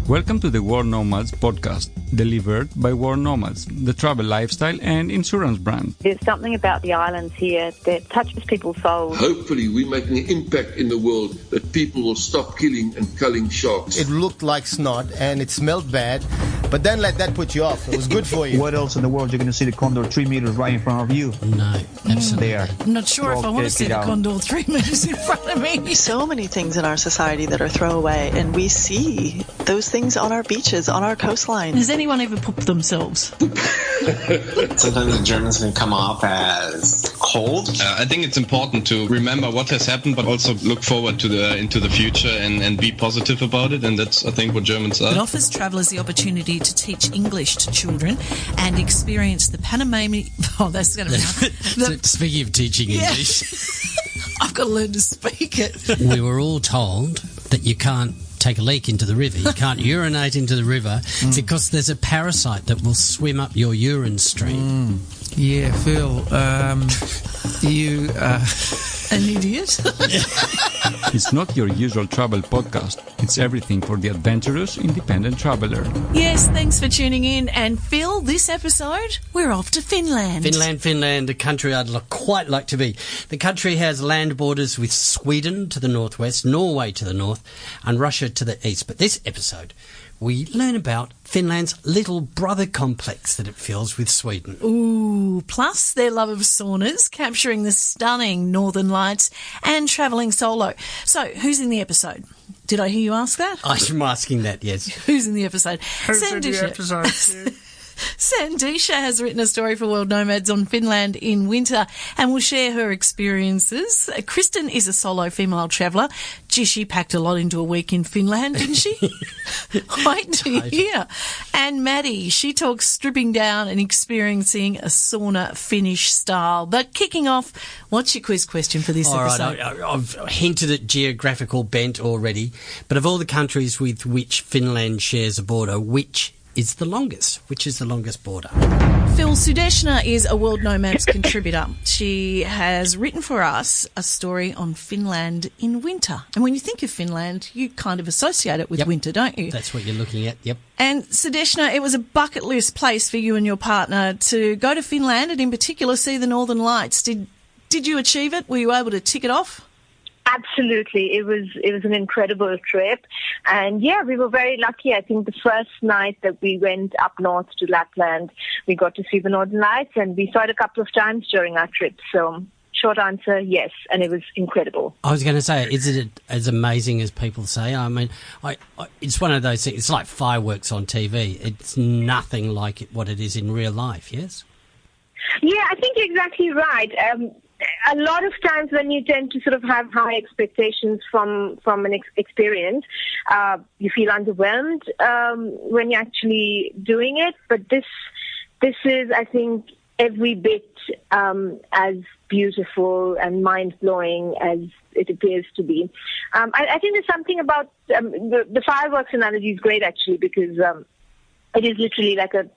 Welcome to the World Nomads podcast, delivered by World Nomads, the travel lifestyle and insurance brand. There's something about the islands here that touches people's souls. Hopefully we're making an impact in the world that people will stop killing and culling sharks. It looked like snot and it smelled bad, but then let that put you off. It was good for you. What else in the world you're going to see the condor 3 meters right in front of you? No, absolutely. There. I'm not sure if I want to see the condor 3 meters in front of me. So many things in our society that are throwaway, and we see those things on our beaches, on our coastline. Has anyone ever pooped themselves? Sometimes the Germans can come off as cold. I think it's important to remember what has happened, but also look forward to into the future and be positive about it. And that's, I think, what Germans are. It offers travellers the opportunity to teach English to children and experience the Panamanian... Oh, that's going to be hard. Speaking of teaching English... I've got to learn to speak it. We were all told that you can't take a leak into the river. You can't urinate into the river because there's a parasite that will swim up your urine stream. Yeah, Phil, you... An idiot? It's not your usual travel podcast. It's everything for the adventurous, independent traveller. Yes, thanks for tuning in. And Phil, this episode, we're off to Finland. Finland, a country I'd quite like to be. The country has land borders with Sweden to the northwest, Norway to the north, and Russia to the east. But this episode, we learn about Finland's little brother complex that it feels with Sweden. Ooh, plus their love of saunas, capturing the stunning northern lights, and travelling solo. So, who's in the episode? Did I hear you ask that? I'm asking that, yes. Who's in the episode? Who's in the episode? Sandisha has written a story for World Nomads on Finland in winter and will share her experiences. Kristen is a solo female traveller. Gee, she packed a lot into a week in Finland, didn't she? Wait till you hear. And Maddie, she talks stripping down and experiencing a sauna Finnish style. But kicking off, what's your quiz question for this episode? All right, I've hinted at geographical bent already, but of all the countries with which Finland shares a border, which is the longest? Which is the longest border? Phil-sylvester is a World Nomads contributor. She has written for us a story on Finland in winter. And when you think of Finland, you kind of associate it with winter, don't you? That's what you're looking at, yep. And Sudeshna, it was a bucket list place for you and your partner to go to Finland and in particular see the Northern Lights. Did you achieve it? Were you able to tick it off? Absolutely. It was an incredible trip. And yeah, we were very lucky. I think the first night that we went up north to Lapland, we got to see the Northern Lights, and we saw it a couple of times during our trip. So short answer, yes. And it was incredible. I was going to say, is it as amazing as people say? I mean, it's one of those things. It's like fireworks on TV. It's nothing like what it is in real life, yes? Yeah, I think you're exactly right. A lot of times when you tend to sort of have high expectations from an experience, you feel underwhelmed when you're actually doing it. But this is, I think, every bit as beautiful and mind-blowing as it appears to be. I think there's something about the fireworks analogy is great, actually, because it is literally like a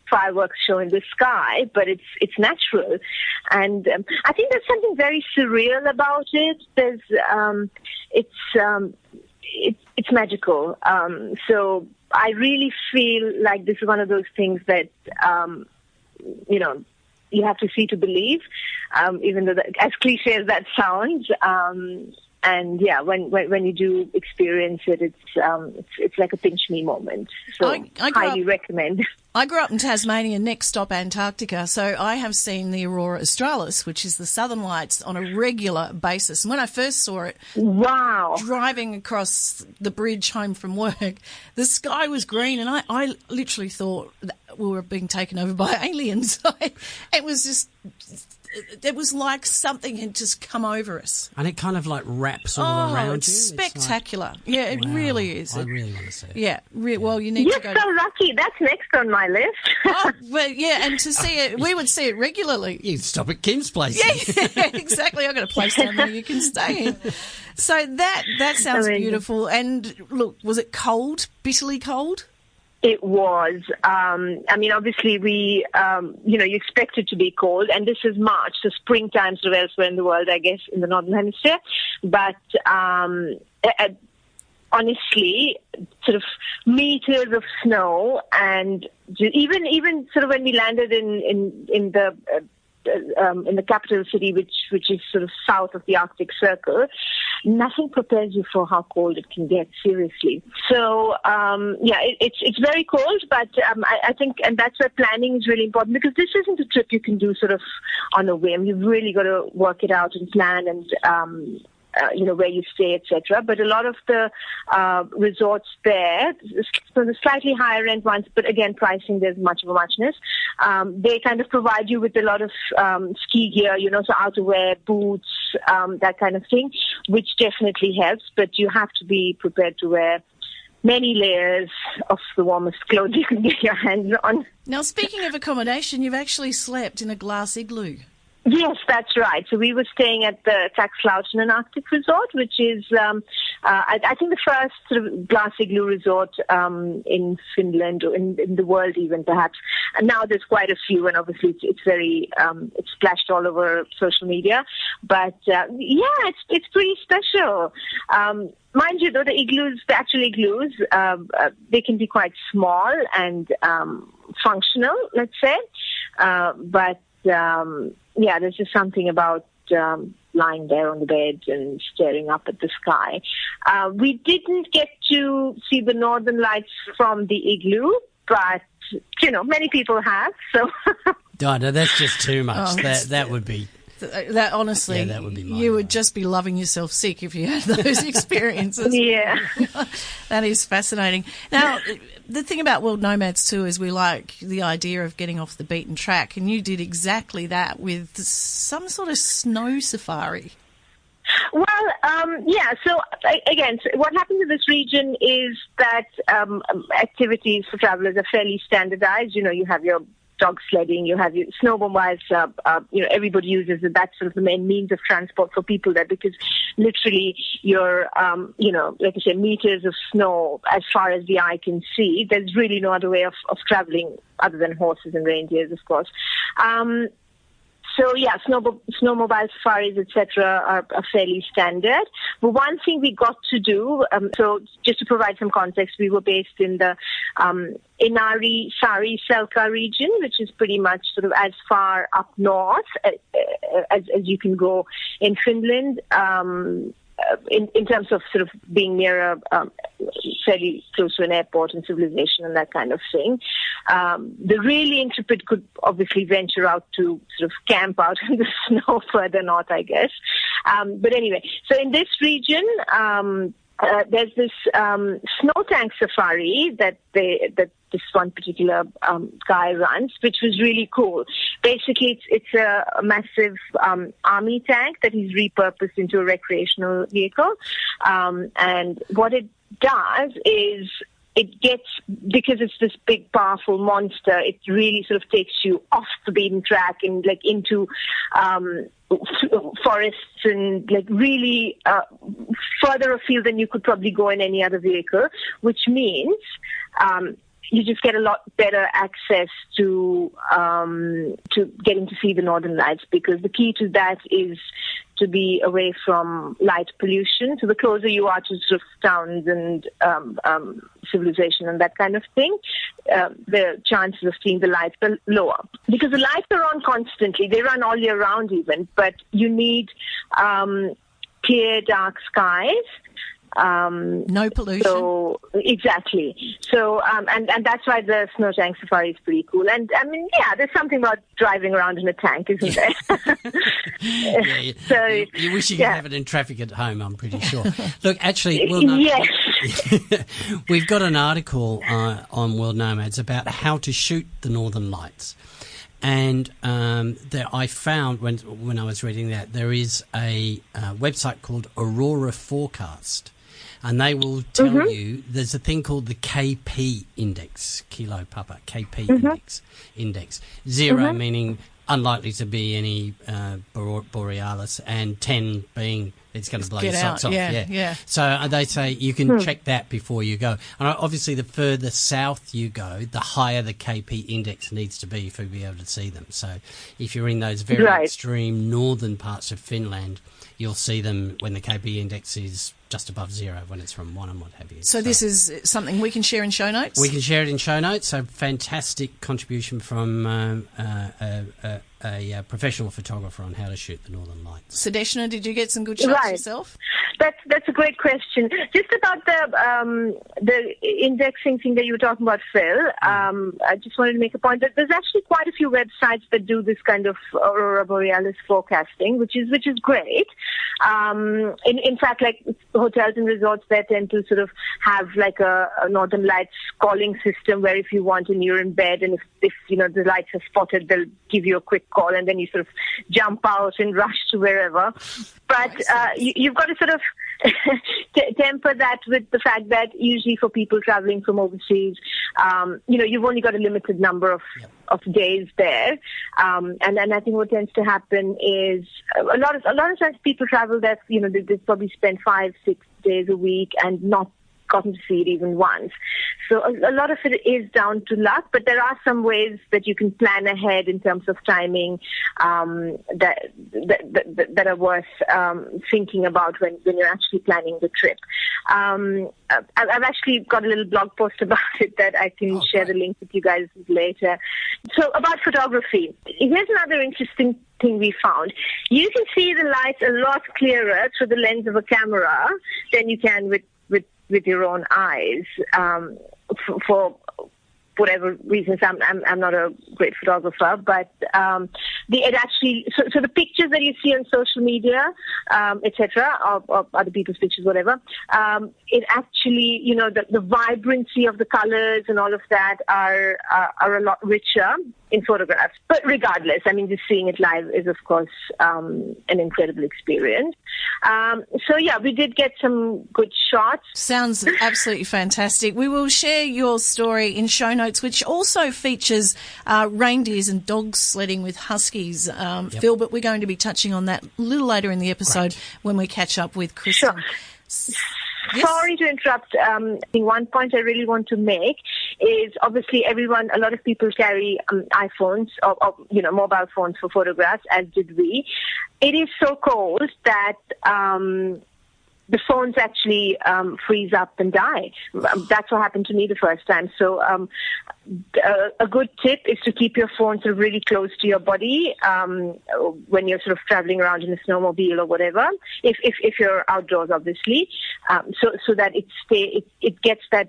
fireworks show in the sky, but it's natural, and I think there's something very surreal about it. There's it's magical. So I really feel like this is one of those things that you have to see to believe, even though as cliche as that sounds. And yeah, when you do experience it, it's like a pinch me moment. So I highly recommend. I grew up in Tasmania, next stop Antarctica, so I have seen the Aurora Australis, which is the Southern Lights, on a regular basis. And when I first saw it, wow, driving across the bridge home from work, the sky was green, and I literally thought that we were being taken over by aliens. It was just... It was like something had just come over us. And it kind of like wraps all around you. It's spectacular. Yeah, it really is. I really want to see it. Yeah, well, you need to go. You're so lucky. That's next on my list. Well, yeah, and to see it, we would see it regularly. You stop at Kim's place. Yeah, exactly. I've got a place down there you can stay in. So that sounds beautiful. And look, was it cold, bitterly cold? It was. I mean, obviously, we, you expect it to be cold, and this is March, so springtime sort of elsewhere in the world, I guess, in the Northern Hemisphere. But honestly, sort of me meters of snow, and even sort of when we landed in the capital city, which is sort of south of the Arctic Circle, nothing prepares you for how cold it can get, seriously. So, it's very cold, but I think, and that's where planning is really important, because this isn't a trip you can do sort of on a whim. You've really got to work it out and plan and, where you stay, etc. But a lot of the resorts there, so the slightly higher end ones, but again, pricing, there's much of a muchness. They kind of provide you with a lot of ski gear, so outerwear, boots, that kind of thing, which definitely helps. But you have to be prepared to wear many layers of the warmest clothes you can get your hands on. Now, speaking of accommodation, you've actually slept in a glass igloo. Yes, that's right. So we were staying at the Taxlauten Arctic Resort, which is, I think, the first sort of glass igloo resort in Finland, or in the world even, perhaps. And now there's quite a few, and obviously it's very, it's splashed all over social media. But, it's pretty special. Mind you, though, the actual igloos, they can be quite small and functional, let's say. There's just something about lying there on the bed and staring up at the sky. We didn't get to see the northern lights from the igloo, but, many people have, so... No, that's just too much. That would be... That honestly, that would be you would just be loving yourself sick if you had those experiences. Yeah. That is fascinating. Now, the thing about World Nomads too is we like the idea of getting off the beaten track, and you did exactly that with some sort of snow safari. Well, so again, what happens in this region is that activities for travelers are fairly standardized. You have your dog sledding, you have your snowmobiles, everybody uses it. That's sort of the main means of transport for people there, because literally you're, like I said, meters of snow as far as the eye can see. There's really no other way of traveling other than horses and reindeers, of course. Snowmobile safaris, etc., are fairly standard. But one thing we got to do, so just to provide some context, we were based in the Inari, Sari, Selka region, which is pretty much sort of as far up north as you can go in Finland. In terms of sort of being near fairly close to an airport and civilization and that kind of thing. The really intrepid could obviously venture out to sort of camp out in the snow further north, I guess. But anyway, so in this region, there's this snow tank safari that this one particular guy runs, which was really cool. Basically, it's a massive army tank that he's repurposed into a recreational vehicle. And what it does is because it's this big, powerful monster, it really sort of takes you off the beaten track and like into forests and like really further afield than you could probably go in any other vehicle, which means you just get a lot better access to getting to see the northern lights, because the key to that is to be away from light pollution. So the closer you are to sort of towns and civilization and that kind of thing, the chances of seeing the lights are lower. Because the lights are on constantly. They run all year round even, but you need clear, dark skies. No pollution. So exactly. So and that's why the snow tank safari is pretty cool. And I mean, there's something about driving around in a tank, isn't there? So you wish you could have it in traffic at home, I'm pretty sure. Look, actually, we've got an article on World Nomads about how to shoot the Northern Lights. And I found when I was reading that there is a website called Aurora Forecast, and they will tell you there's a thing called the KP index, Kilo Papa, KP index. 0 meaning unlikely to be any borealis, and 10 being it's going to blow your socks off. Yeah. So they say you can check that before you go. And obviously, the further south you go, the higher the KP index needs to be for you to be able to see them. So if you're in those very extreme northern parts of Finland, you'll see them when the KP index is just above zero when it's from 1 and what have you. So this is something we can share in show notes? We can share it in show notes. So fantastic contribution from a professional photographer on how to shoot the Northern Lights. Sadeshna, did you get some good shots yourself? That's a great question. Just about the indexing thing that you were talking about, Phil. I just wanted to make a point that there's actually quite a few websites that do this kind of aurora borealis forecasting, which is great. In fact, like hotels and resorts, they tend to sort of have like a Northern Lights calling system where if you want and you're in bed and if the lights are spotted, they'll give you a quick call and then you sort of jump out and rush to wherever. But you've got to sort of temper that with the fact that usually for people traveling from overseas, you've only got a limited number of days there. And then I think what tends to happen is a lot of times people travel there, they probably spend 5-6 days a week and not gotten to see it even once. So a lot of it is down to luck, but there are some ways that you can plan ahead in terms of timing that are worth thinking about when you're actually planning the trip. I've actually got a little blog post about it that I can share the link with you guys later. So about photography, here's another interesting thing we found. You can see the lights a lot clearer through the lens of a camera than you can with your own eyes, for whatever reasons. I'm not a great photographer, but it actually so the pictures that you see on social media, etc., or other people's pictures, whatever, it actually, the vibrancy of the colors and all of that are a lot richer in photographs. But regardless, I mean, just seeing it live is, of course, an incredible experience. So, yeah, we did get some good shots. Sounds absolutely fantastic. We will share your story in show notes, which also features reindeers and dogs sledding with huskies, Phil, but we're going to be touching on that a little later in the episode when we catch up with Kristen. Sure. Yes. Sorry to interrupt. I think one point I really want to make is obviously a lot of people carry iPhones or mobile phones for photographs, as did we. It is so cold that the phones actually freeze up and die. That's what happened to me the first time. So a good tip is to keep your phone sort of really close to your body when you're sort of traveling around in a snowmobile or whatever, if you're outdoors, obviously, so that it gets that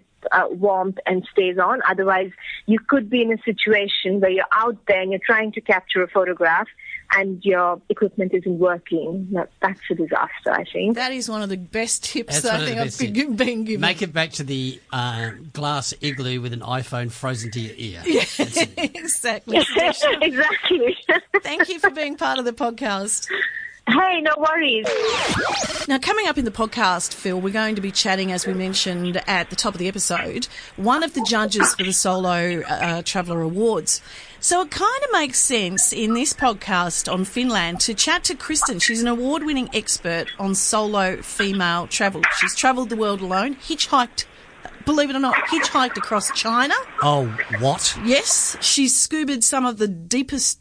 warmth and stays on. Otherwise, you could be in a situation where you're out there and you're trying to capture a photograph and your equipment isn't working. That's a disaster, I think. That is one of the best tips that I think I've been given. Make it back to the glass igloo with an iPhone frozen to your ear. Yeah, exactly. Exactly. Thank you for being part of the podcast. Hey, no worries. Now, coming up in the podcast, Phil, we're going to be chatting, as we mentioned at the top of the episode, one of the judges for the Solo Traveller Awards. So it kind of makes sense in this podcast on Finland to chat to Kristen. She's an award-winning expert on solo female travel. She's travelled the world alone, hitchhiked, believe it or not, hitchhiked across China. Oh, what? Yes, she's scubaed some of the deepest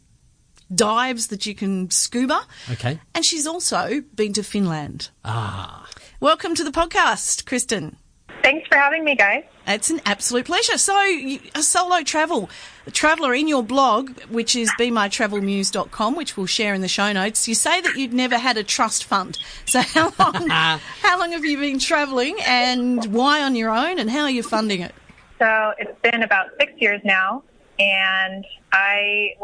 dives that you can scuba. Okay. And she's also been to Finland. Ah. Welcome to the podcast, Kristen. Thanks for having me, guys. It's an absolute pleasure. So, a solo traveller in your blog, which is BeMyTravelMuse.com, which we'll share in the show notes, you say that you'd never had a trust fund. So how long have you been travelling and why on your own and how are you funding it? So it's been about 6 years now. And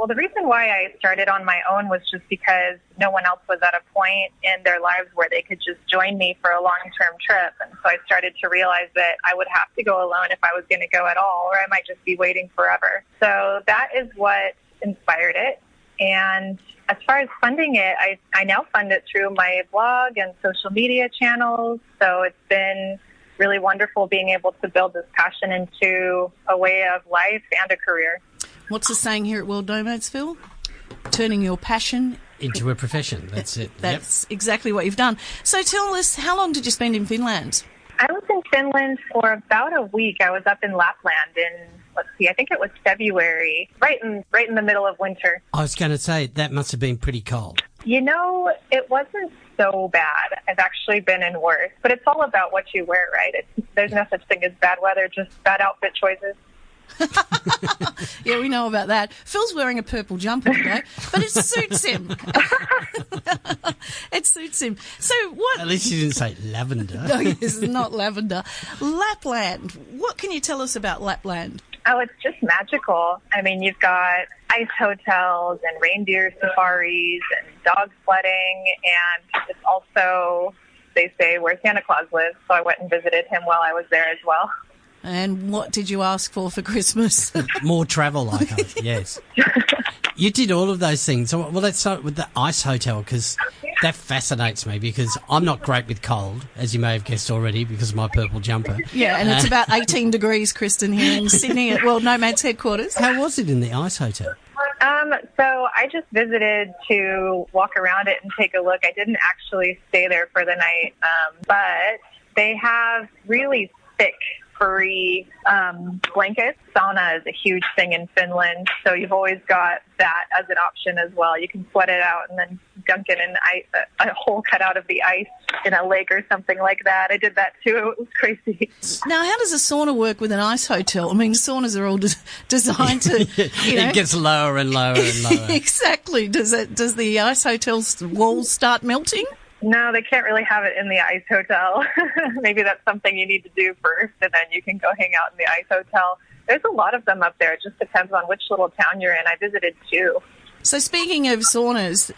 the reason why I started on my own was just because no one else was at a point in their lives where they could just join me for a long-term trip. And so I started to realize that I would have to go alone if I was going to go at all, or I might just be waiting forever. So that is what inspired it. And as far as funding it, I now fund it through my blog and social media channels. So it's been really wonderful being able to build this passion into a way of life and a career. What's the saying here at World Nomads, Phil? Turning your passion into a profession. That's it. That's exactly what you've done. So tell us, how long did you spend in Finland? I was in Finland for about a week. I was up in Lapland I think it was February, right in the middle of winter. I was going to say, that must have been pretty cold. It wasn't so bad. I've actually been in worse. But it's all about what you wear, right? There's no such thing as bad weather, just bad outfit choices. Yeah, we know about that. Phil's wearing a purple jumper today, but it suits him. It suits him. So what... At least you didn't say lavender. No, it's not lavender. Lapland. What can you tell us about Lapland? Oh, it's just magical. I mean, you've got ice hotels and reindeer safaris and dog sledding, and it's also, they say, where Santa Claus lives. So I went and visited him while I was there as well. And what did you ask for Christmas? More travel, I hope, yes. You did all of those things. So, well, let's start with the ice hotel, because that fascinates me, because I'm not great with cold, as you may have guessed already, because of my purple jumper. Yeah, and it's about 18 degrees, Kristen, here in Sydney at World Nomads headquarters. How was it in the ice hotel? So I just visited to walk around it and take a look. I didn't actually stay there for the night, but they have really thick, furry blankets. Sauna is a huge thing in Finland, so you've always got that as an option as well. You can sweat it out and then dunk it in a hole cut out of the ice in a lake or something like that. I did that too. It was crazy. Now, how does a sauna work with an ice hotel? I mean, saunas are all designed to, you know... It gets lower and lower and lower. Exactly. Does the ice hotel's walls start melting? No, they can't really have it in the ice hotel. Maybe that's something you need to do first, and then you can go hang out in the ice hotel. There's a lot of them up there. It just depends on which little town you're in. I visited two. So speaking of saunas,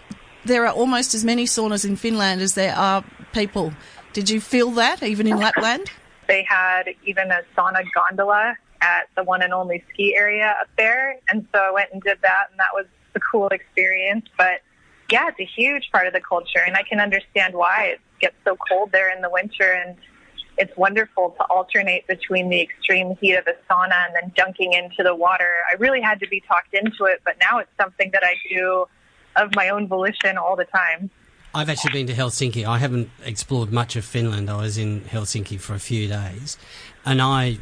there are almost as many saunas in Finland as there are people. Did you feel that, even in Lapland? They had even a sauna gondola at the one and only ski area up there, and so I went and did that, and that was a cool experience. But yeah, it's a huge part of the culture, and I can understand why. It gets so cold there in the winter, and it's wonderful to alternate between the extreme heat of a sauna and then dunking into the water. I really had to be talked into it, but now it's something that I do of my own volition all the time. I've actually been to Helsinki. I haven't explored much of Finland. I was in Helsinki for a few days, and I,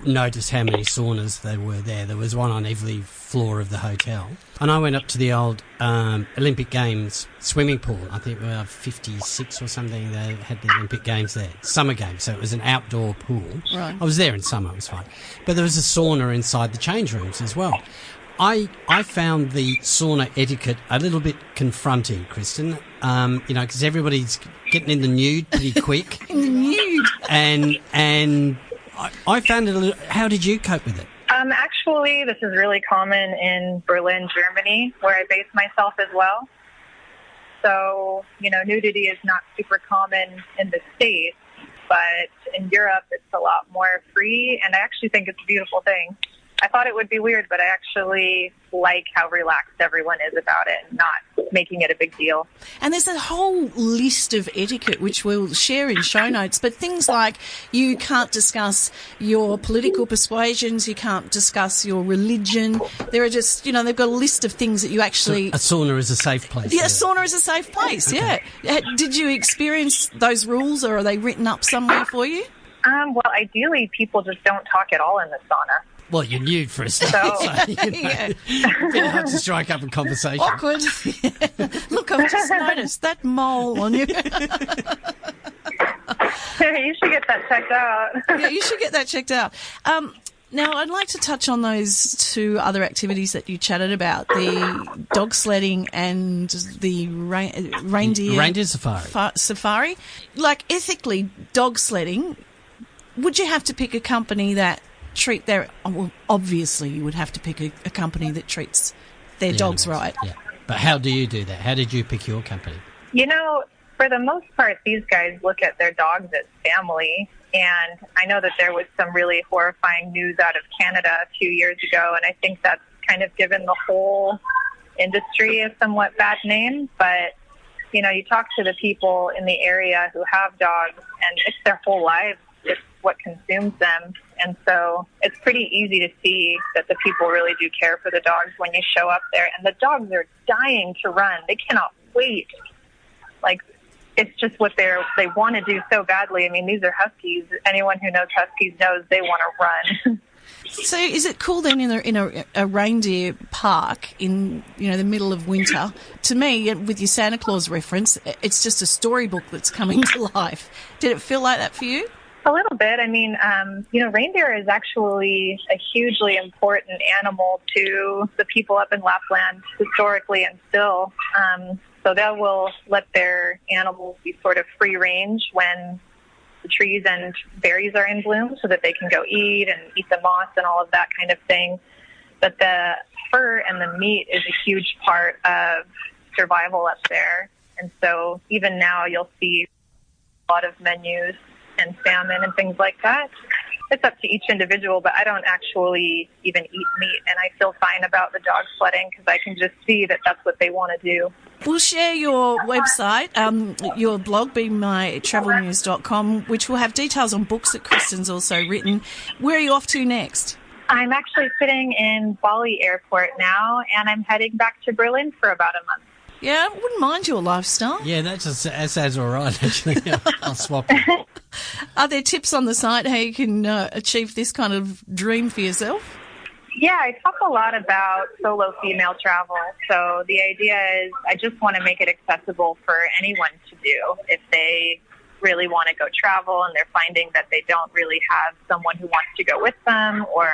noticed how many saunas there were there. There was one on every floor of the hotel. And I went up to the old Olympic Games swimming pool. I think we were 56 or something. They had the Olympic Games there. Summer Games, so it was an outdoor pool. Right. I was there in summer, it was fine. But there was a sauna inside the change rooms as well. I found the sauna etiquette a little bit confronting, Kristen, because everybody's getting in the nude pretty quick. In the nude? And I found it a little... How did you cope with it? Actually, this is really common in Berlin, Germany, where I base myself as well. So, nudity is not super common in the States, but in Europe it's a lot more free, and I actually think it's a beautiful thing. I thought it would be weird, but I actually like how relaxed everyone is about it, not making it a big deal. And there's a whole list of etiquette which we'll share in show notes, but things like you can't discuss your political persuasions, you can't discuss your religion. There are just, they've got a list of things that you actually... So a sauna is a safe place. Yeah, a sauna is a safe place, okay. Yeah. Did you experience those rules, or are they written up somewhere for you? Well, ideally, people just don't talk at all in the sauna. Well, you're nude for a start, so yeah. Bit hard to strike up a conversation. Awkward. Yeah. Look, I've just noticed that mole on you. You should get that checked out. Yeah, you should get that checked out. Now, I'd like to touch on those two other activities that you chatted about, the dog sledding and the reindeer safari. Like, ethically, dog sledding, would you have to pick a company that treat their... Well, obviously, you would have to pick a company that treats their dogs right. Yeah. But how do you do that? How did you pick your company? For the most part, these guys look at their dogs as family. And I know that there was some really horrifying news out of Canada a few years ago, and I think that's kind of given the whole industry a somewhat bad name. But, you talk to the people in the area who have dogs, and it's their whole lives. It's what consumes them. And so it's pretty easy to see that the people really do care for the dogs when you show up there. And the dogs are dying to run. They cannot wait. It's just what they want to do so badly. I mean, these are huskies. Anyone who knows huskies knows they want to run. So is it cool then in a reindeer park in the middle of winter? To me, with your Santa Claus reference, it's just a storybook that's coming to life. Did it feel like that for you? A little bit. I mean, reindeer is actually a hugely important animal to the people up in Lapland historically and still. So they will let their animals be sort of free range when the trees and berries are in bloom so that they can go eat the moss and all of that kind of thing. But the fur and the meat is a huge part of survival up there. And so even now you'll see a lot of menus and salmon and things like that. It's up to each individual, but I don't actually even eat meat, and I feel fine about the dog sledding because I can just see that that's what they want to do. We'll share your website, your blog, BeMyTravelNews.com, which will have details on books that Kristen's also written. Where are you off to next? I'm actually sitting in Bali Airport now, and I'm heading back to Berlin for about a month. Yeah, I wouldn't mind your lifestyle. Yeah, that sounds all right, actually. I'll swap it. Are there tips on the site how you can achieve this kind of dream for yourself? Yeah, I talk a lot about solo female travel. So the idea is I just want to make it accessible for anyone to do if they really want to go travel and they're finding that they don't really have someone who wants to go with them, or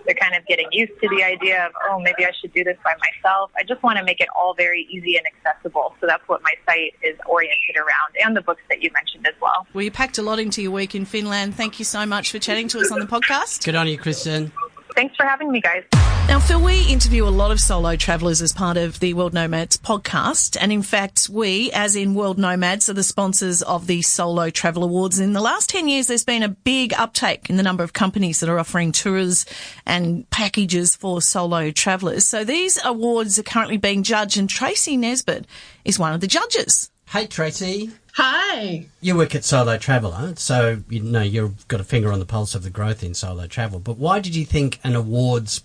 they're kind of getting used to the idea of, oh, maybe I should do this by myself. I just want to make it all very easy and accessible. So that's what my site is oriented around, and the books that you mentioned as well. Well, you packed a lot into your week in Finland. Thank you so much for chatting to us on the podcast. Good on you, Kristen. Thanks for having me, guys. Now, Phil, we interview a lot of solo travellers as part of the World Nomads podcast. And in fact, we, as in World Nomads, are the sponsors of the Solo Travel Awards. In the last 10 years, there's been a big uptake in the number of companies that are offering tours and packages for solo travellers. So these awards are currently being judged, and Tracy Nesbitt is one of the judges. Hey, Tracy. Hi. You work at Solo Traveller, so you've got a finger on the pulse of the growth in solo travel. But why did you think an awards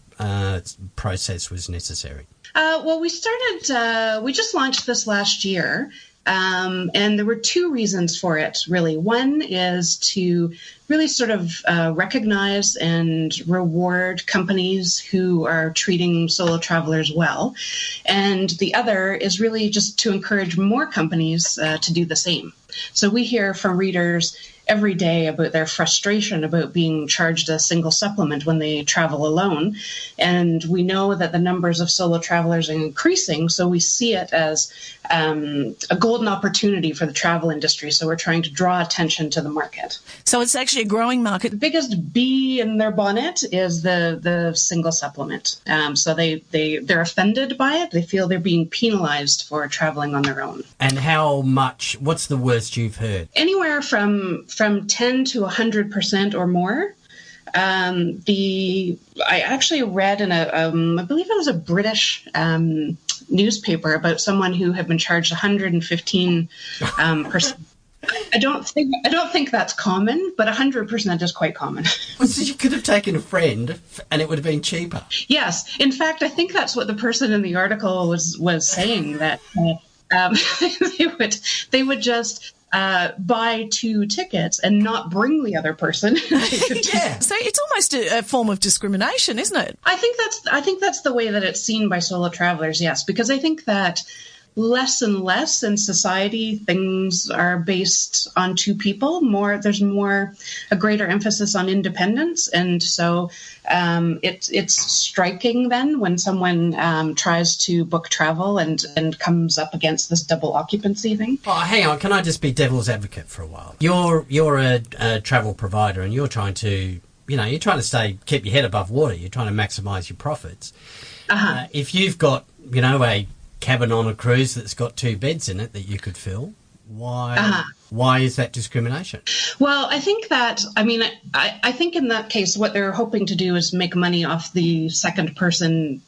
process was necessary? Well, we just launched this last year, and there were two reasons for it, really. One is to really sort of recognize and reward companies who are treating solo travelers well. And the other is really just to encourage more companies to do the same. So we hear from readers every day about their frustration about being charged a single supplement when they travel alone. And we know that the numbers of solo travelers are increasing, so we see it as a golden opportunity for the travel industry. So we're trying to draw attention to the market. So it's actually a growing market. The biggest bee in their bonnet is the single supplement. So they're offended by it. They feel they're being penalized for traveling on their own. And how much? What's the worst you've heard? Anywhere from 10 to 100% or more. I actually read in I believe it was a British newspaper about someone who had been charged 115%. I don't think that's common, but 100% is quite common. Well, so you could have taken a friend, and it would have been cheaper. Yes, in fact, I think that's what the person in the article was saying, that they would just buy 2 tickets and not bring the other person. Yeah, so it's almost a form of discrimination, isn't it? I think that's the way that it's seen by solo travelers. Yes, because I think that less and less in society things are based on 2 people. There's a greater emphasis on independence, and so it's striking then when someone tries to book travel and comes up against this double occupancy thing. Oh, hang on, can I just be devil's advocate for a while? You're a travel provider, and you're trying to keep your head above water. You're trying to maximise your profits. If you've got a cabin on a cruise that's got 2 beds in it that you could fill, why is that discrimination? Well, I think that, I think in that case what they're hoping to do is make money off the second person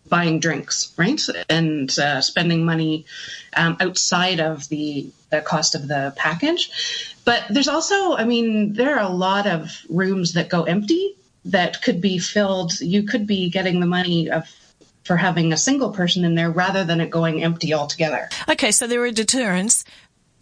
buying drinks, right? And spending money outside of the cost of the package. But there's also, there are a lot of rooms that go empty that could be filled. You could be getting the money for having a single person in there rather than it going empty altogether. Okay, so there are deterrents.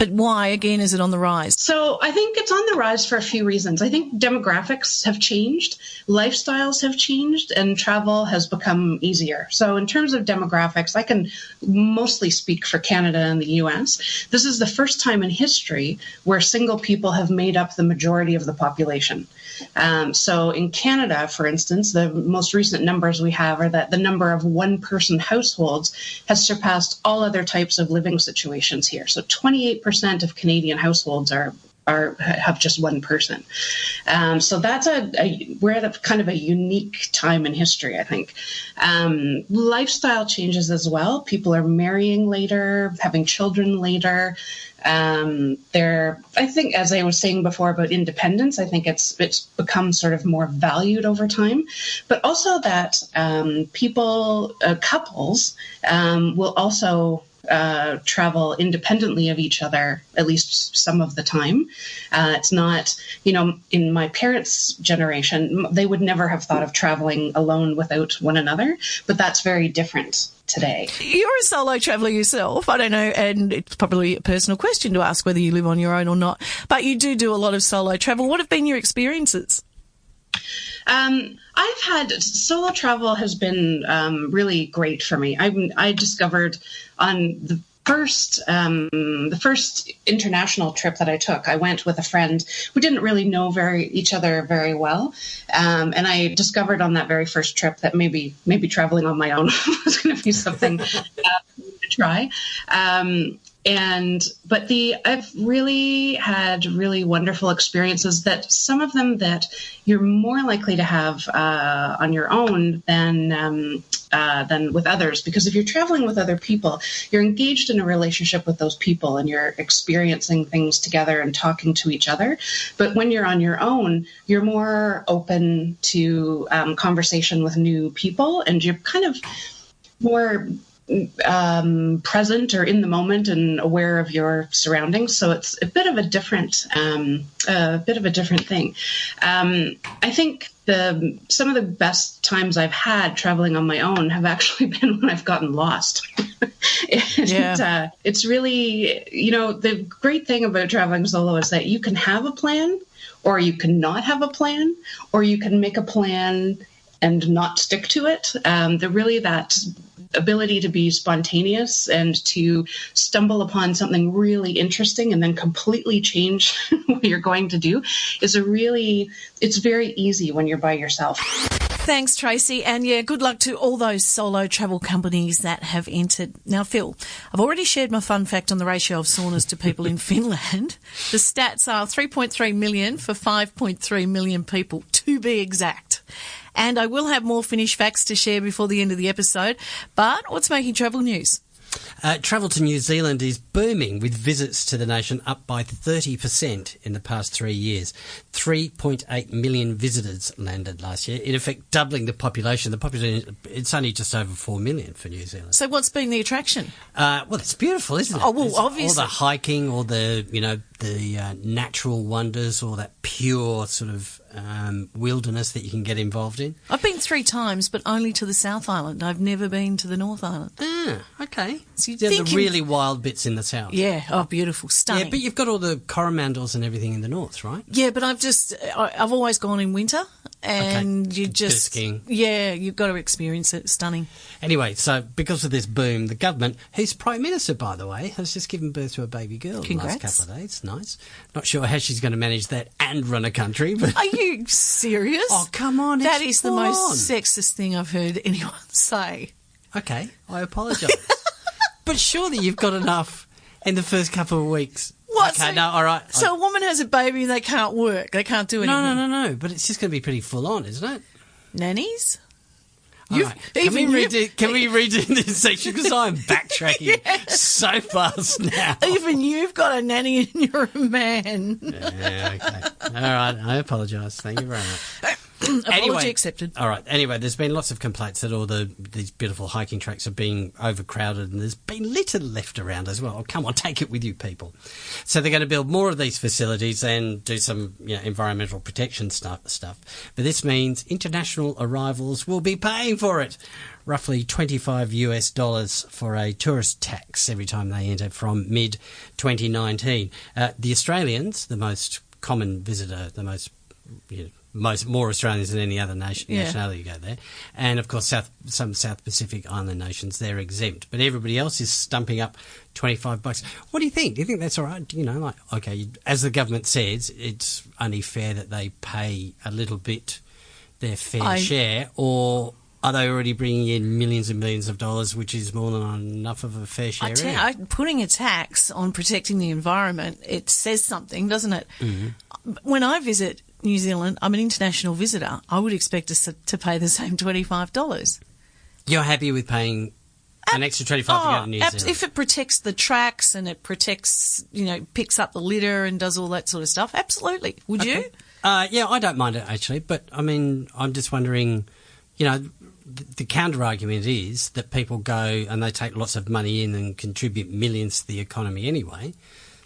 But why, again, is it on the rise? So I think it's on the rise for a few reasons. I think demographics have changed, lifestyles have changed, and travel has become easier. So in terms of demographics, I can mostly speak for Canada and the US. This is the first time in history where single people have made up the majority of the population. So in Canada, for instance, the most recent numbers we have are that the number of one-person households has surpassed all other types of living situations here. So 28% of Canadian households have just one person. So that's we're at a kind of a unique time in history, I think. Lifestyle changes as well. People are marrying later, having children later. I think, as I was saying before about independence, I think it's become sort of more valued over time, but also that couples will also travel independently of each other, at least some of the time. It's not, in my parents' generation, they would never have thought of traveling alone without one another, but that's very different today. You're a solo traveller yourself. I don't know, and it's probably a personal question to ask whether you live on your own or not, but you do a lot of solo travel. What have been your experiences? I've had solo travel has been really great for me. I discovered on the first international trip that I took, I went with a friend who didn't really know each other very well, and I discovered on that very first trip that maybe traveling on my own was going to be something to try. I've really had really wonderful experiences, that some of them that you're more likely to have on your own than with others. Because if you're traveling with other people, you're engaged in a relationship with those people and you're experiencing things together and talking to each other. But when you're on your own, you're more open to conversation with new people, and you're kind of more present or in the moment and aware of your surroundings. So it's a bit of a different thing. I think some of the best times I've had traveling on my own have actually been when I've gotten lost. It's really, the great thing about traveling solo is that you can have a plan, or you can not have a plan, or you can make a plan and not stick to it. That ability to be spontaneous and to stumble upon something really interesting and then completely change what you're going to do it's very easy when you're by yourself. Thanks, Tracy. And good luck to all those solo travel companies that have entered. Now, Phil, I've already shared my fun fact on the ratio of saunas to people in Finland. The stats are 3.3 million for 5.3 million people, to be exact. And I will have more Finnish facts to share before the end of the episode. But what's making travel news? Travel to New Zealand is booming, with visits to the nation up by 30% in the past 3 years. 3.8 million visitors landed last year, in effect doubling the population. The population, it's only just over 4 million for New Zealand. So what's been the attraction? Well, it's beautiful, isn't it? Oh, well, obviously. All the hiking, all the, the natural wonders, all that pure sort of wilderness that you can get involved in. I've been 3 times, but only to the South Island. I've never been to the North Island. Ah, okay. So the really wild bits in the south. Yeah, beautiful, stunning. Yeah, but you've got all the coromandels and everything in the north, right? Yeah, but I've always gone in winter, and you just skiing. Yeah, you've got to experience it. Stunning. Anyway, so because of this boom, the government, whose Prime Minister, by the way, has just given birth to a baby girl. Congrats. In the last couple of days. Nice. Not sure how she's going to manage that and run a country. But are you serious? Oh, come on. That is the most sexist thing I've heard anyone say. Okay, I apologise. But surely you've got enough in the first couple of weeks. What? Okay, no, all right. So a woman has a baby and they can't work. They can't do anything. No. But it's just going to be pretty full on, isn't it? Nannies? Right. Can we redo this section? Because I'm backtracking so fast now. Even you've got a nanny and you're a man. Yeah, okay. All right, I apologise. Thank you very much. Apology accepted. All right. Anyway, there's been lots of complaints that all these beautiful hiking tracks are being overcrowded, and there's been litter left around as well. Oh, come on, take it with you, people. So they're going to build more of these facilities and do some environmental protection stuff. But this means international arrivals will be paying for it. Roughly $25 for a tourist tax every time they enter from mid-2019. The Australians, the most common visitor, the more Australians than any other nationality go there. And, of course, some South Pacific island nations, they're exempt. But everybody else is stumping up $25. What do you think? Do you think that's all right? Okay, as the government says, it's only fair that they pay a little bit their fair share, or are they already bringing in millions and millions of dollars, which is more than enough of a fair share? Putting a tax on protecting the environment, it says something, doesn't it? Mm-hmm. When I visit New Zealand, I'm an international visitor. I would expect us to pay the same $25. You're happy with paying an extra $25 to go to New Zealand? If it protects the tracks and it protects, picks up the litter and does all that sort of stuff, absolutely. Would you? Yeah, I don't mind it, actually. But, I mean, I'm just wondering, the counter-argument is that people go and they take lots of money in and contribute millions to the economy anyway.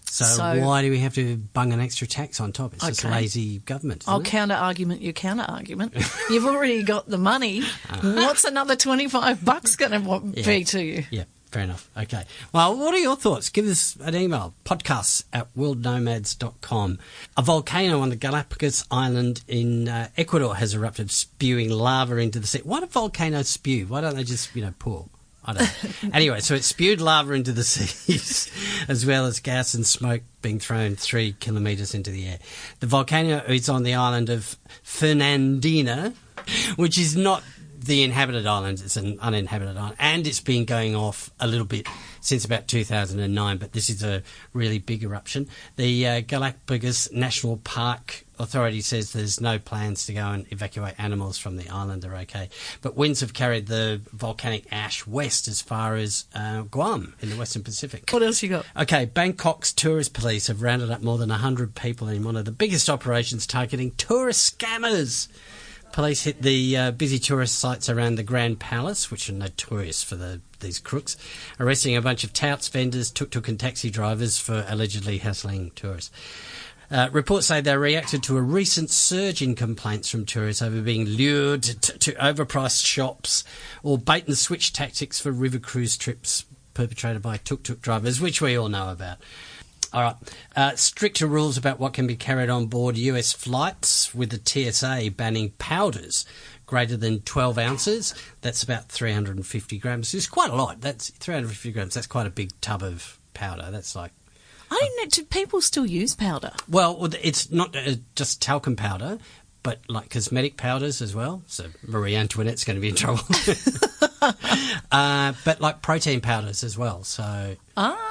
So why do we have to bung an extra tax on top? It's just lazy government. I'll counter-argument your counter-argument. You've already got the money. What's another $25 going to be to you? Yeah, fair enough. Okay. Well, what are your thoughts? Give us an email, podcasts@worldnomads.com. A volcano on the Galapagos Island in Ecuador has erupted, spewing lava into the sea. Why do volcanoes spew? Why don't they just, pour? I don't know. Anyway, so it spewed lava into the seas, as well as gas and smoke being thrown 3 kilometres into the air. The volcano is on the island of Fernandina, which is not the inhabited island, it's an uninhabited island, and it's been going off a little bit since about 2009, but this is a really big eruption. The Galapagos National Park Authority says there's no plans to go and evacuate animals from the island. They're okay. But winds have carried the volcanic ash west as far as Guam in the Western Pacific. What else you got? Okay, Bangkok's tourist police have rounded up more than 100 people in one of the biggest operations targeting tourist scammers. Police hit the busy tourist sites around the Grand Palace, which are notorious for these crooks, arresting a bunch of touts, vendors, tuk-tuk and taxi drivers for allegedly hassling tourists. Reports say they reacted to a recent surge in complaints from tourists over being lured to overpriced shops or bait-and-switch tactics for river cruise trips perpetrated by tuk-tuk drivers, which we all know about. All right. Stricter rules about what can be carried on board US flights, with the TSA banning powders greater than 12 ounces. That's about 350 grams. It's quite a lot. That's 350 grams. That's quite a big tub of powder. That's like... I don't know. Do people still use powder? Well, it's not just talcum powder, but like cosmetic powders as well. So Marie Antoinette's going to be in trouble. But like protein powders as well. So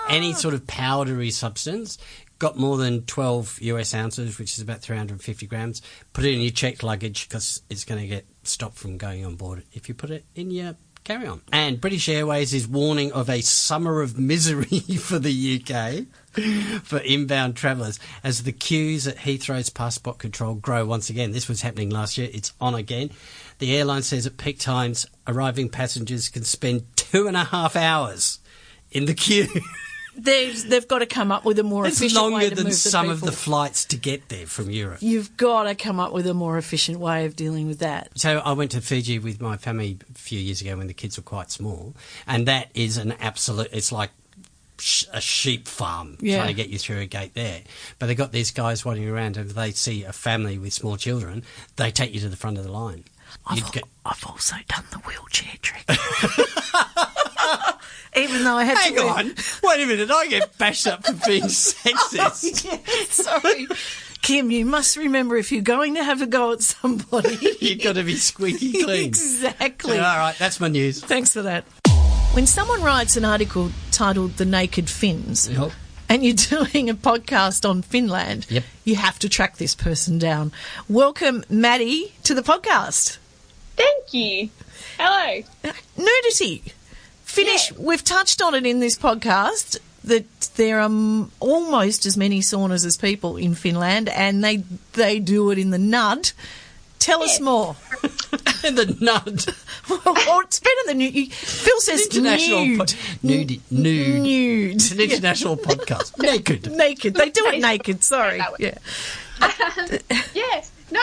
any sort of powdery substance got more than 12 US ounces, which is about 350 grams. Put it in your checked luggage because it's going to get stopped from going on board if you put it in your carry-on. And British Airways is warning of a summer of misery for the UK for inbound travellers as the queues at Heathrow's passport control grow once again. This was happening last year. It's on again. The airline says at peak times, arriving passengers can spend 2.5 hours in the queue. They've got to come up with a more efficient way to move the people. It's longer than some of the flights to get there from Europe. You've got to come up with a more efficient way of dealing with that. So I went to Fiji with my family a few years ago when the kids were quite small, and that is an absolute... It's like a sheep farm trying to get you through a gate there. But they've got these guys wandering around, and if they see a family with small children, they take you to the front of the line. I've also done the wheelchair trick. Even though I had Hang on. Wait a minute. I get bashed up for being sexist. Sorry. Kim, you must remember if you're going to have a go at somebody... You've got to be squeaky clean. Exactly. Yeah, all right, that's my news. Thanks for that. When someone writes an article titled The Naked Finns... Yep. And you're doing a podcast on Finland, you have to track this person down. Welcome, Maddie, to the podcast. Thank you. Hello. Nudity. Finnish, we've touched on it in this podcast, that there are almost as many saunas as people in Finland, and they do it in the nud. Tell us more. The nud. Well, it's better than nude. Phil says nude. Nude. It's an international podcast. Naked. They do it naked. Sorry. Yeah. Yes. No,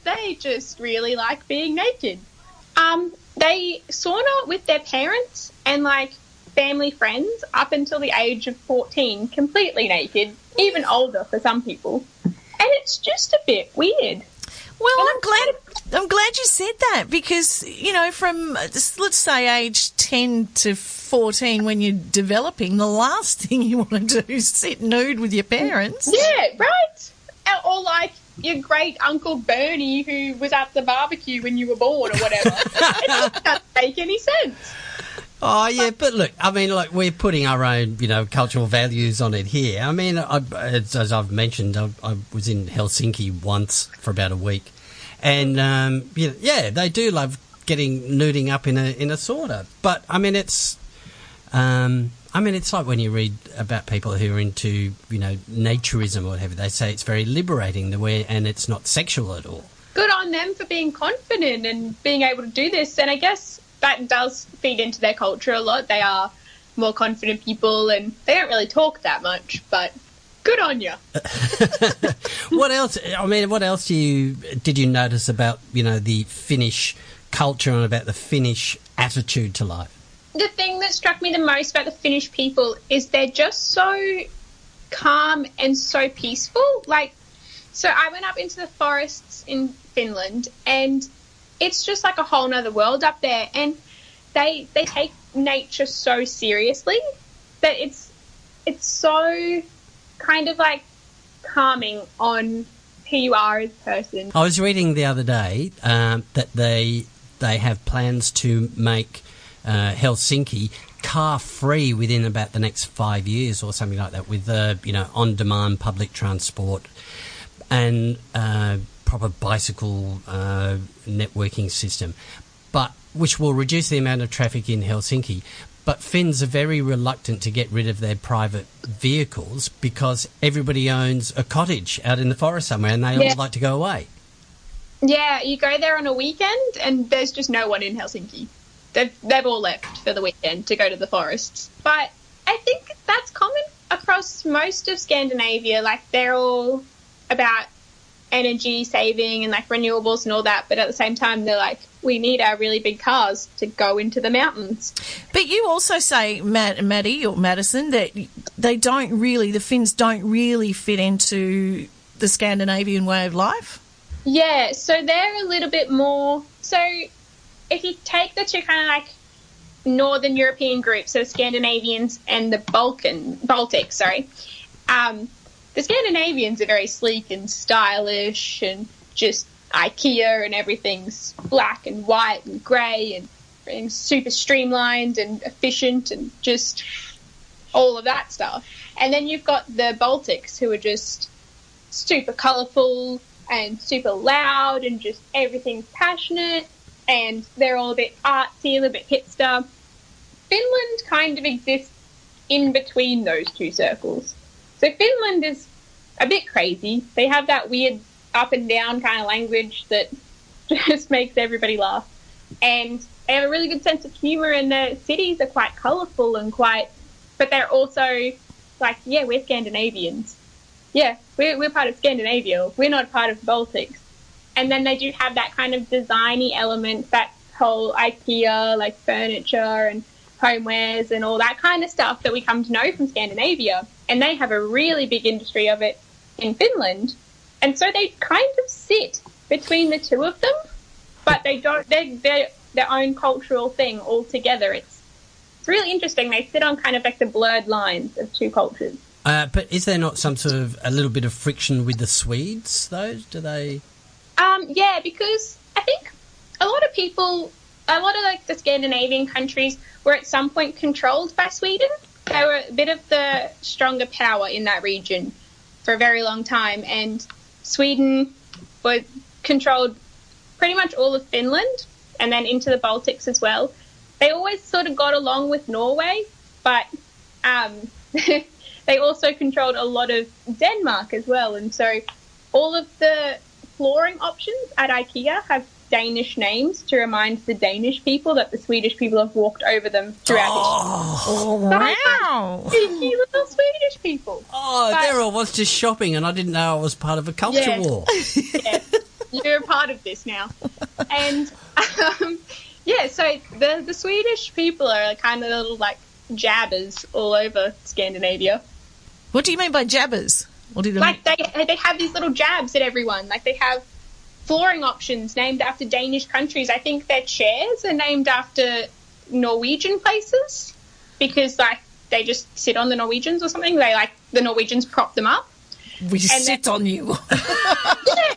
they just really like being naked. They sauna with their parents and like family friends up until the age of 14, completely naked, even older for some people. And it's just a bit weird. Well, I'm glad you said that because, you know, from, let's say, age 10 to 14 when you're developing, the last thing you want to do is sit nude with your parents. Yeah, right. Or like your great Uncle Bernie who was at the barbecue when you were born or whatever. It doesn't make any sense. Oh, yeah, but look, I mean, like, we're putting our own, you know, cultural values on it here. I mean, as I've mentioned, I was in Helsinki once for about a week. And, yeah, they do love getting nuding up in a sauna. But, I mean, it's like when you read about people who are into, you know, naturism or whatever. They say it's very liberating and it's not sexual at all. Good on them for being confident and being able to do this. And I guess that does feed into their culture a lot. They are more confident people and they don't really talk that much, but good on you. What else? I mean, what else did you notice about, you know, the Finnish culture and about the Finnish attitude to life? The thing that struck me the most about the Finnish people is they're just so calm and so peaceful. Like, so I went up into the forests in Finland and it's just like a whole nother world up there, and they take nature so seriously that it's so kind of like calming on who you are as a person. I was reading the other day that they have plans to make Helsinki car-free within about the next 5 years or something like that, with you know, on-demand public transport and proper bicycle networking system, but which will reduce the amount of traffic in Helsinki. But Finns are very reluctant to get rid of their private vehicles because everybody owns a cottage out in the forest somewhere and they all like to go away. Yeah, you go there on a weekend and there's just no one in Helsinki. They've all left for the weekend to go to the forests. But I think that's common across most of Scandinavia. Like, they're all about energy saving and like renewables and all that, but at the same time they're like, we need our really big cars to go into the mountains. But you also say, Maddie or Madison, that the Finns don't really fit into the Scandinavian way of life? Yeah, so they're a little bit more, so if you take the two kind of like Northern European groups, so Scandinavians and the Baltics, the Scandinavians are very sleek and stylish and just IKEA and everything's black and white and grey and super streamlined and efficient and just all of that stuff. And then you've got the Baltics who are just super colourful and super loud and just everything's passionate and they're all a bit artsy, a little bit hipster. Finland kind of exists in between those two circles. So Finland is a bit crazy. They have that weird up and down kind of language that just makes everybody laugh. And they have a really good sense of humour, and the cities are quite colourful and but they're also like, yeah, we're Scandinavians. Yeah, we're part of Scandinavia. We're not part of the Baltics. And then they do have that kind of designy element, that whole IKEA, like furniture and homewares and all that kind of stuff that we come to know from Scandinavia. And they have a really big industry of it in Finland. And so they kind of sit between the two of them, but they're their own cultural thing altogether. It's really interesting. They sit on kind of like the blurred lines of two cultures. But is there not some sort of a little bit of friction with the Swedes, though? Do they? Yeah, because I think a lot of like the Scandinavian countries were at some point controlled by Sweden. They were a bit of the stronger power in that region for a very long time, and Sweden controlled pretty much all of Finland and then into the Baltics as well. They always sort of got along with Norway, but they also controlled a lot of Denmark as well. And so all of the flooring options at IKEA have Danish names to remind the Danish people that the Swedish people have walked over them throughout history. Oh, wow. Cheeky little Swedish people. Oh, But- there I was just shopping and I didn't know I was part of a culture war. Yeah, you're a part of this now. And, so the Swedish people are kind of little, like, jabbers all over Scandinavia. What do you mean by jabbers? What do you Like, they have these little jabs at everyone. Like, they have flooring options named after Danish countries. I think their chairs are named after Norwegian places because, like, they just sit on the Norwegians or something. They, like, the Norwegians prop them up. We sit on you. Yeah,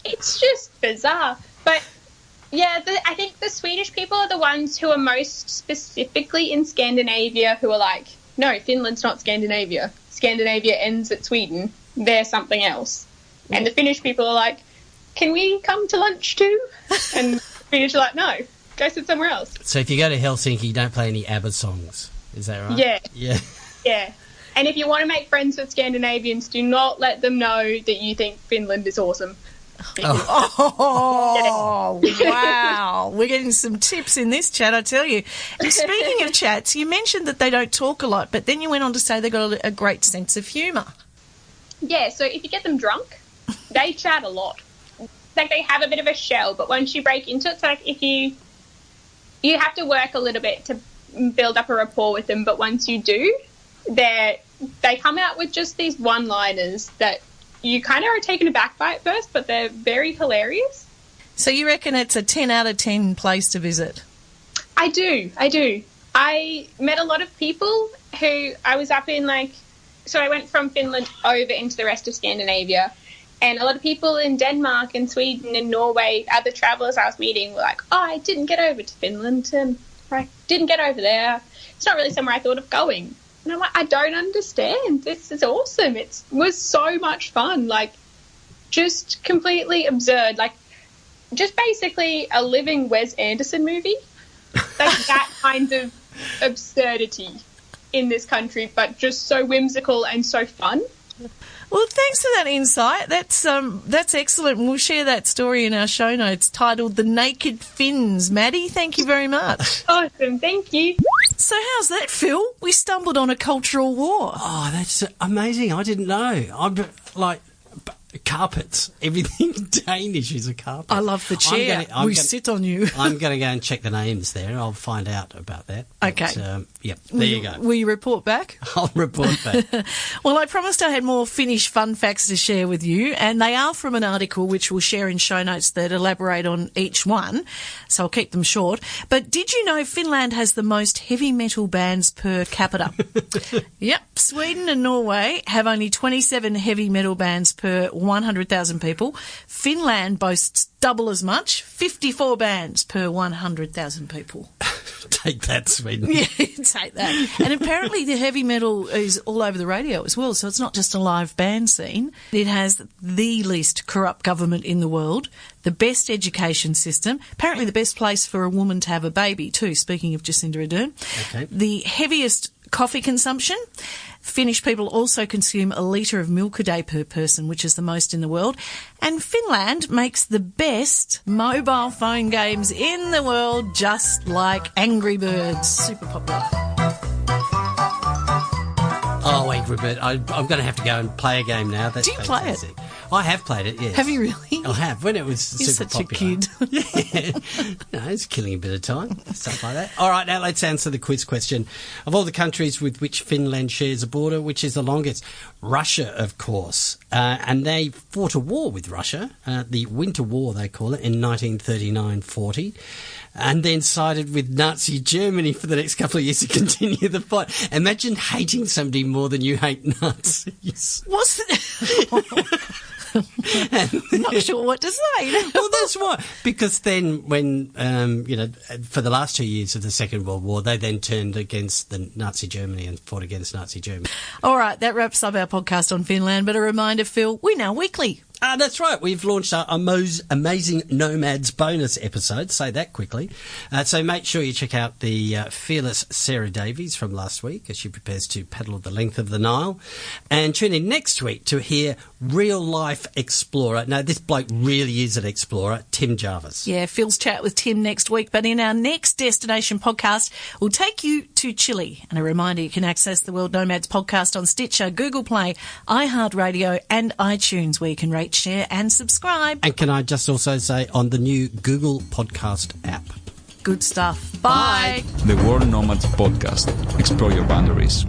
it's just bizarre. But, yeah, I think the Swedish people are the ones who are most specifically in Scandinavia who are like, no, Finland's not Scandinavia. Scandinavia ends at Sweden. They're something else. And the Finnish people are like, can we come to lunch too? And the Finnish are like, no, go sit somewhere else. So if you go to Helsinki, don't play any ABBA songs. Is that right? Yeah. Yeah. Yeah. And if you want to make friends with Scandinavians, do not let them know that you think Finland is awesome. Oh, wow. We're getting some tips in this chat, I tell you. And speaking of chats, you mentioned that they don't talk a lot, but then you went on to say they got a great sense of humour. Yeah, so if you get them drunk, they chat a lot. Like, they have a bit of a shell, but once you break into it, so like if you have to work a little bit to build up a rapport with them, but once you do, they come out with just these one-liners that you kind of are taken aback by at first, but they're very hilarious. So you reckon it's a 10 out of 10 place to visit? I do. I met a lot of people who I was up in, like, so I went from Finland over into the rest of Scandinavia, and a lot of people in Denmark and Sweden and Norway, other travellers I was meeting, were like, oh, I didn't get over to Finland, I didn't get over there. It's not really somewhere I thought of going. And I'm like, I don't understand. This is awesome. It was so much fun. Like, just completely absurd. Like, just basically a living Wes Anderson movie. Like, that kind of absurdity in this country, but just so whimsical and so fun. Well, thanks for that insight. That's excellent. We'll share that story in our show notes titled The Naked Finns. Maddie, thank you very much. Awesome, thank you. So how's that, Phil? We stumbled on a cultural war. Oh, that's amazing. I didn't know. I'm like carpets. Everything Danish is a carpet. I love the chair. We sit on you. I'm going to go and check the names there. I'll find out about that. Okay. But, yep, there you go. Will you report back? I'll report back. Well, I promised I had more Finnish fun facts to share with you, and they are from an article which we'll share in show notes that elaborate on each one, so I'll keep them short. But did you know Finland has the most heavy metal bands per capita? Yep. Sweden and Norway have only 27 heavy metal bands per 100,000 people. Finland boasts double as much, 54 bands per 100,000 people. Take that, Sweden. Yeah, take that. And apparently the heavy metal is all over the radio as well, so it's not just a live band scene. It has the least corrupt government in the world, the best education system, apparently the best place for a woman to have a baby too, speaking of Jacinda Ardern. Okay. The heaviest coffee consumption. Finnish people also consume a litre of milk a day per person, which is the most in the world. And Finland makes the best mobile phone games in the world, just like Angry Birds. Super popular. Oh, Angry Bird. I'm going to have to go and play a game now. That's Do you play it? fantastic. I have played it, yes. Have you really? I have, when it was You're super such popular. a kid. Yeah. No, it's killing a bit of time, stuff like that. All right, now let's answer the quiz question. Of all the countries with which Finland shares a border, which is the longest? Russia, of course. And they fought a war with Russia, the Winter War, they call it, in 1939-40. And then sided with Nazi Germany for the next couple of years to continue the fight. Imagine hating somebody more than you hate Nazis. What's the... I'm not sure what to say. Well, that's why. Because then when, for the last 2 years of the Second World War, they then turned against the Nazi Germany and fought against Nazi Germany. All right, that wraps up our podcast on Finland. But a reminder, Phil, we know weekly. That's right. We've launched our amazing Nomads bonus episode. Say that quickly. So make sure you check out the fearless Sarah Davies from last week as she prepares to paddle the length of the Nile. And tune in next week to hear real-life explorer. Now, this bloke really is an explorer, Tim Jarvis. Yeah, Phil's chat with Tim next week. But in our next destination podcast, we'll take you to Chile. And a reminder, you can access the World Nomads podcast on Stitcher, Google Play, iHeartRadio and iTunes, where you can rate, share and subscribe. And can I just also say on the new Google Podcast app. Good stuff. Bye. The World Nomads podcast. Explore your boundaries.